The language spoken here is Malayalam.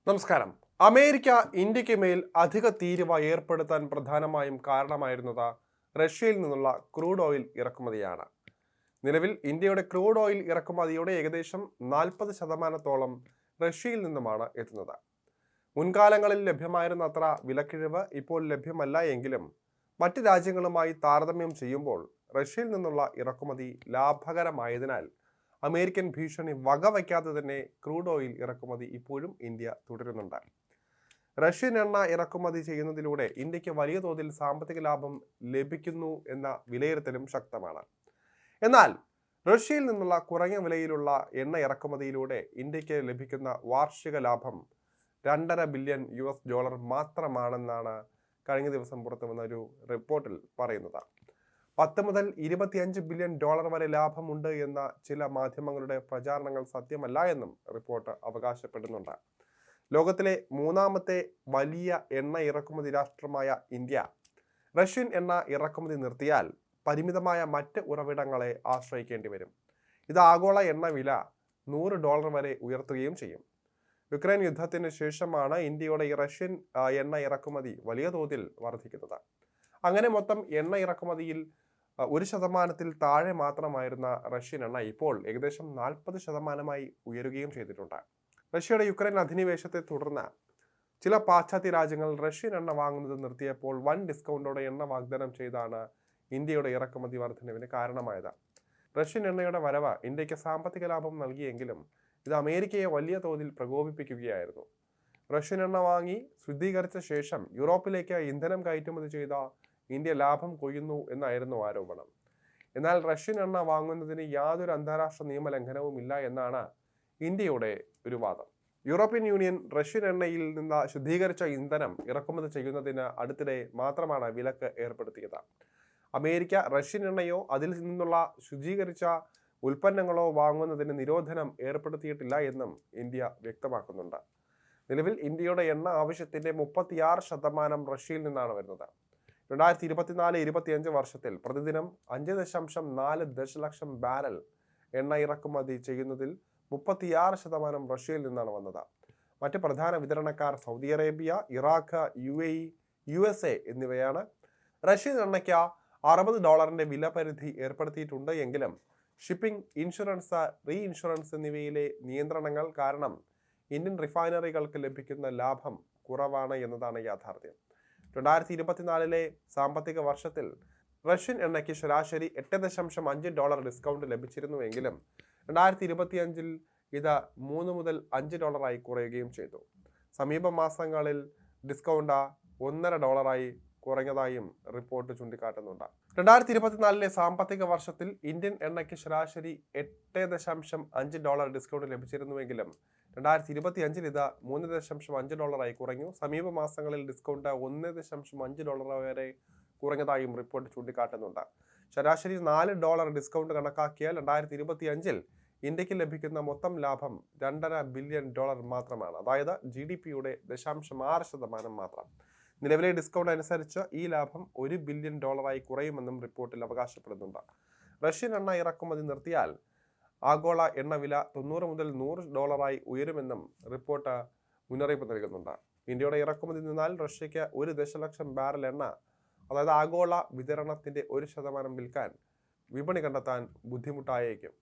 നമസ്കാരം. അമേരിക്ക ഇന്ത്യക്ക് മേൽ അധിക തീരുവ ഏർപ്പെടുത്താൻ പ്രധാനമായും കാരണമായിരുന്നത് റഷ്യയിൽ നിന്നുള്ള ക്രൂഡ് ഓയിൽ ഇറക്കുമതിയാണ്. നിലവിൽ ഇന്ത്യയുടെ ക്രൂഡ് ഓയിൽ ഇറക്കുമതിയുടെ ഏകദേശം 40% റഷ്യയിൽ നിന്നുമാണ് എത്തുന്നത്. മുൻകാലങ്ങളിൽ ലഭ്യമായിരുന്ന അത്ര വിലക്കിഴിവ് ഇപ്പോൾ ലഭ്യമല്ല എങ്കിലും മറ്റ് രാജ്യങ്ങളുമായി താരതമ്യം ചെയ്യുമ്പോൾ റഷ്യയിൽ നിന്നുള്ള ഇറക്കുമതി ലാഭകരമായതിനാൽ അമേരിക്കൻ ഭീഷണി വകവയ്ക്കാതെ തന്നെ ക്രൂഡ് ഓയിൽ ഇറക്കുമതി ഇപ്പോഴും ഇന്ത്യ തുടരുന്നുണ്ട്. റഷ്യൻ എണ്ണ ഇറക്കുമതി ചെയ്യുന്നതിലൂടെ ഇന്ത്യക്ക് വലിയ തോതിൽ സാമ്പത്തിക ലാഭം ലഭിക്കുന്നു എന്ന വിലയിരുത്തലും ശക്തമാണ്. എന്നാൽ റഷ്യയിൽ നിന്നുള്ള കുറഞ്ഞ വിലയിലുള്ള എണ്ണ ഇറക്കുമതിയിലൂടെ ഇന്ത്യക്ക് ലഭിക്കുന്ന വാർഷിക ലാഭം $2.5 ബില്യൺ മാത്രമാണെന്നാണ് കഴിഞ്ഞ ദിവസം പുറത്തു വന്ന ഒരു റിപ്പോർട്ടിൽ പറയുന്നത്. 10 മുതൽ 25 ബില്യൺ ഡോളർ വരെ ലാഭമുണ്ട് എന്ന ചില മാധ്യമങ്ങളുടെ പ്രചാരണങ്ങൾ സത്യമല്ല എന്നും റിപ്പോർട്ട് അവകാശപ്പെടുന്നുണ്ട്. ലോകത്തിലെ മൂന്നാമത്തെ വലിയ എണ്ണ ഇറക്കുമതി രാഷ്ട്രമായ ഇന്ത്യ റഷ്യൻ എണ്ണ ഇറക്കുമതി നിർത്തിയാൽ പരിമിതമായ മറ്റ് ഉറവിടങ്ങളെ ആശ്രയിക്കേണ്ടി വരും. ഇത് ആഗോള എണ്ണ വില $100 വരെ ഉയർത്തുകയും ചെയ്യും. യുക്രൈൻ യുദ്ധത്തിന് ശേഷമാണ് ഇന്ത്യയുടെ റഷ്യൻ എണ്ണ ഇറക്കുമതി വലിയ തോതിൽ വർദ്ധിക്കുന്നത്. അങ്ങനെ മൊത്തം എണ്ണ ഇറക്കുമതിയിൽ 1% താഴെ മാത്രമായിരുന്ന റഷ്യൻ എണ്ണ ഇപ്പോൾ ഏകദേശം 40% ഉയരുകയും ചെയ്തിട്ടുണ്ട്. റഷ്യയുടെ യുക്രൈൻ അധിനിവേശത്തെ തുടർന്ന് ചില പാശ്ചാത്യ രാജ്യങ്ങൾ റഷ്യൻ എണ്ണ വാങ്ങുന്നത് നിർത്തിയപ്പോൾ വൻ ഡിസ്കൗണ്ടോടെ എണ്ണ വാഗ്ദാനം ചെയ്താണ് ഇന്ത്യയുടെ ഇറക്കുമതി വർധനവിന് കാരണമായത്. റഷ്യൻ എണ്ണയുടെ വരവ് ഇന്ത്യക്ക് സാമ്പത്തിക ലാഭം നൽകിയെങ്കിലും ഇത് അമേരിക്കയെ വലിയ തോതിൽ പ്രകോപിപ്പിക്കുകയായിരുന്നു. റഷ്യൻ എണ്ണ വാങ്ങി ശുദ്ധീകരിച്ച ശേഷം യൂറോപ്പിലേക്ക് ഇന്ധനം കയറ്റുമതി ചെയ്ത ഇന്ത്യ ലാഭം കൊയ്യുന്നു എന്നായിരുന്നു ആരോപണം. എന്നാൽ റഷ്യൻ എണ്ണ വാങ്ങുന്നതിന് യാതൊരു അന്താരാഷ്ട്ര നിയമലംഘനവും ഇല്ല എന്നാണ് ഇന്ത്യയുടെ ഒരു വാദം. യൂറോപ്യൻ യൂണിയൻ റഷ്യൻ എണ്ണയിൽ നിന്ന് ശുദ്ധീകരിച്ച ഇന്ധനം ഇറക്കുമതി ചെയ്യുന്നതിന് അടുത്തിടെ മാത്രമാണ് വിലക്ക് ഏർപ്പെടുത്തിയത്. അമേരിക്ക റഷ്യൻ എണ്ണയോ അതിൽ നിന്നുള്ള ശുചീകരിച്ച ഉൽപ്പന്നങ്ങളോ വാങ്ങുന്നതിന് നിരോധനം ഏർപ്പെടുത്തിയിട്ടില്ല എന്നും ഇന്ത്യ വ്യക്തമാക്കുന്നുണ്ട്. നിലവിൽ ഇന്ത്യയുടെ എണ്ണ ആവശ്യത്തിന്റെ 36% റഷ്യയിൽ നിന്നാണ് വരുന്നത്. 2024-25 വർഷത്തിൽ പ്രതിദിനം 5.4 ദശലക്ഷം ബാരൽ എണ്ണ ഇറക്കുമതി ചെയ്യുന്നതിൽ 36% റഷ്യയിൽ നിന്നാണ് വന്നത്. മറ്റ് പ്രധാന വിതരണക്കാർ Saudi Arabia, Iraq, UAE, USA എന്നിവയാണ്. റഷ്യൻ എണ്ണയ്ക്ക് $60 വില പരിധി ഏർപ്പെടുത്തിയിട്ടുണ്ട് എങ്കിലും ഷിപ്പിംഗ്, ഇൻഷുറൻസ്, റീഇൻഷുറൻസ് എന്നിവയിലെ നിയന്ത്രണങ്ങൾ കാരണം ഇന്ത്യൻ റിഫൈനറികൾക്ക് ലഭിക്കുന്ന ലാഭം കുറവാണ് എന്നതാണ് യാഥാർത്ഥ്യം. 2024 സാമ്പത്തിക വർഷത്തിൽ റഷ്യൻ എണ്ണയ്ക്ക് ശരാശരി $8.5 ഡിസ്കൗണ്ട് ലഭിച്ചിരുന്നുവെങ്കിലും 2025 ഇത് $3 മുതൽ $5 കുറയുകയും ചെയ്തു. സമീപ മാസങ്ങളിൽ ഡിസ്കൗണ്ട് $1.5 കുറഞ്ഞതായും റിപ്പോർട്ട് ചൂണ്ടിക്കാട്ടുന്നുണ്ട്. 2024 സാമ്പത്തിക വർഷത്തിൽ ഇന്ത്യൻ എണ്ണയ്ക്ക് ശരാശരി $8.5 ഡിസ്കൗണ്ട് ലഭിച്ചിരുന്നുവെങ്കിലും 2025 ഇത് $3.5 കുറഞ്ഞു. സമീപ മാസങ്ങളിൽ ഡിസ്കൗണ്ട് $1.5 വരെ കുറഞ്ഞതായും റിപ്പോർട്ട് ചൂണ്ടിക്കാട്ടുന്നുണ്ട്. ശരാശരി $4 ഡിസ്കൗണ്ട് കണക്കാക്കിയാൽ 2025 ഇന്ത്യക്ക് ലഭിക്കുന്ന മൊത്തം ലാഭം $2.5 ബില്യൺ മാത്രമാണ്. അതായത് GDPയുടെ 0.6% മാത്രം. നിലവിലെ ഡിസ്കൗണ്ട് അനുസരിച്ച് ഈ ലാഭം $1 ബില്യൺ കുറയുമെന്നും റിപ്പോർട്ടിൽ അവകാശപ്പെടുന്നുണ്ട്. റഷ്യൻ എണ്ണ ഇറക്കുമതി നിർത്തിയാൽ ആഗോള എണ്ണ വില $90 മുതൽ $100 ഉയരുമെന്നും റിപ്പോർട്ട് മുന്നറിയിപ്പ് നൽകുന്നുണ്ട്. ഇന്ത്യയുടെ ഇറക്കുമതി നിന്നാൽ റഷ്യയ്ക്ക് 1 ദശലക്ഷം ബാരൽ എണ്ണ, അതായത് ആഗോള വിതരണത്തിന്റെ 1% വിൽക്കാൻ വിപണി കണ്ടെത്താൻ ബുദ്ധിമുട്ടായേക്കും.